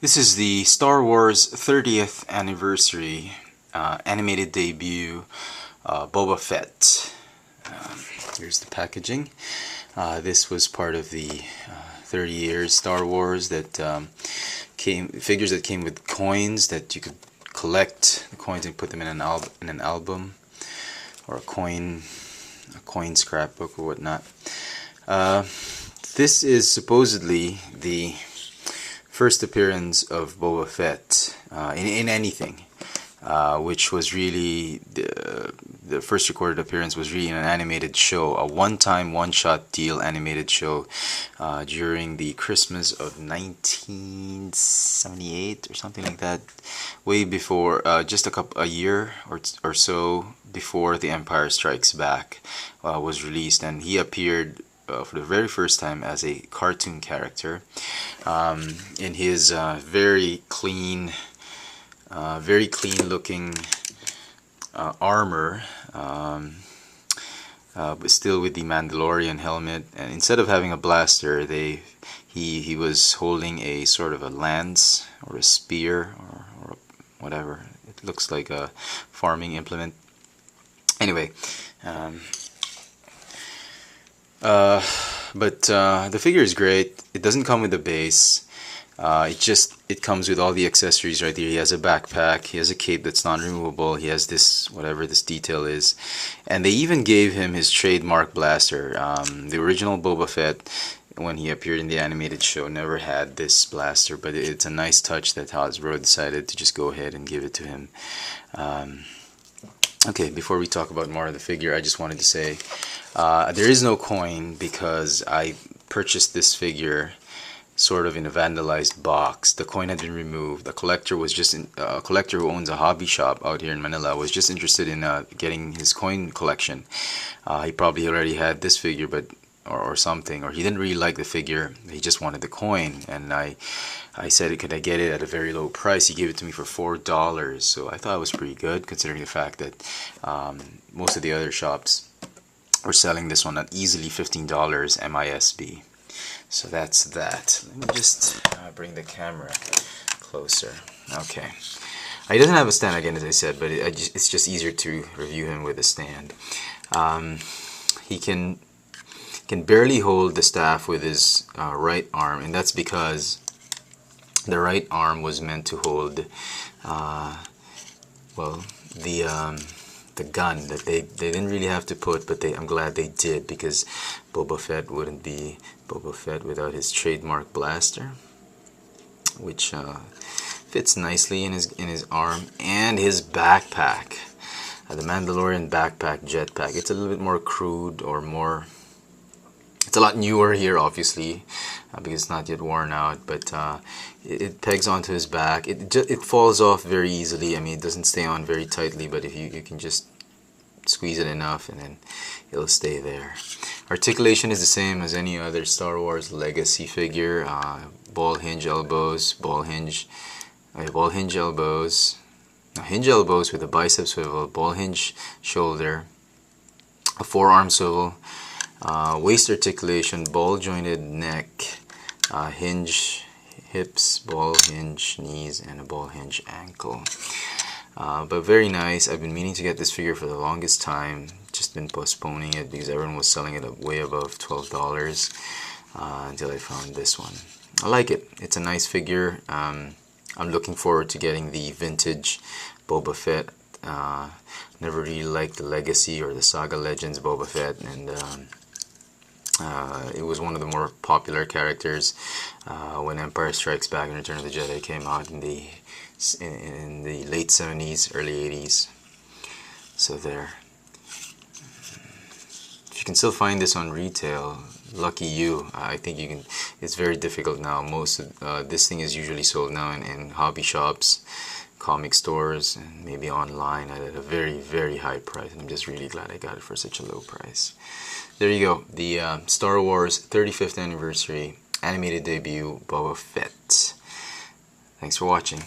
This is the Star Wars 30th anniversary animated debut, Boba Fett. Here's the packaging. This was part of the 30 years Star Wars that figures that came with coins that you could collect the coins and put them in an album or a coin scrapbook or whatnot. This is supposedly the first appearance of Boba Fett in anything, which was really the first recorded appearance was really in an animated show, a one-time, one-shot deal animated show during the Christmas of 1978 or something like that, way before, just a year or so before The Empire Strikes Back was released, and he appeared for the very first time as a cartoon character in his very clean looking armor, but still with the Mandalorian helmet, and instead of having a blaster, he was holding a sort of a lance or a spear or whatever. It looks like a farming implement. Anyway, but the figure is great. It doesn't come with a base. It comes with all the accessories right here. He has a backpack, he has a cape that's non-removable, he has this, whatever this detail is, and they even gave him his trademark blaster. The original Boba Fett, when he appeared in the animated show, never had this blaster, but it's a nice touch that Hasbro decided to just go ahead and give it to him. Okay, before we talk about more of the figure, I just wanted to say there is no coin because I purchased this figure sort of in a vandalized box. The coin had been removed. The collector was just a collector who owns a hobby shop out here in Manila was just interested in getting his coin collection. He probably already had this figure, but or something, or he didn't really like the figure. He just wanted the coin, and I said, could I get it at a very low price? He gave it to me for $4, so I thought it was pretty good considering the fact that most of the other shops were selling this one at easily $15 MISB. So that's that. Let me just bring the camera closer. Okay. He doesn't have a stand again, as I said, but it's just easier to review him with a stand. He can barely hold the staff with his right arm, and that's because the right arm was meant to hold, well, the gun that they didn't really have to put, but I'm glad they did, because Boba Fett wouldn't be Boba Fett without his trademark blaster, which fits nicely in his arm, and his backpack, the Mandalorian backpack jetpack. It's a little bit more crude, or more. It's a lot newer here, obviously, because it's not yet worn out, but it pegs onto his back. It falls off very easily. I mean, it doesn't stay on very tightly, but if you can just squeeze it enough, and then it'll stay there. Articulation is the same as any other Star Wars Legacy figure. Ball hinge elbows, hinge elbows with a bicep swivel, ball hinge shoulder, a forearm swivel, waist articulation, ball jointed neck, hinge hips, ball hinge knees, and a ball hinge ankle. But very nice. I've been meaning to get this figure for the longest time, just been postponing it because everyone was selling it way above $12 until I found this one. I like it. It's a nice figure. I'm looking forward to getting the vintage Boba Fett. Never really liked the Legacy or the Saga Legends Boba Fett, and it was one of the more popular characters when Empire Strikes Back and Return of the Jedi came out in the late 70s, early 80s. So there. If you can still find this on retail, lucky you. I think you can. It's very difficult now. Most of this thing is usually sold now in hobby shops, comic stores, and maybe online at a very, very high price. And I'm just really glad I got it for such a low price. There you go, the Star Wars 35th anniversary animated debut Boba Fett. Thanks for watching.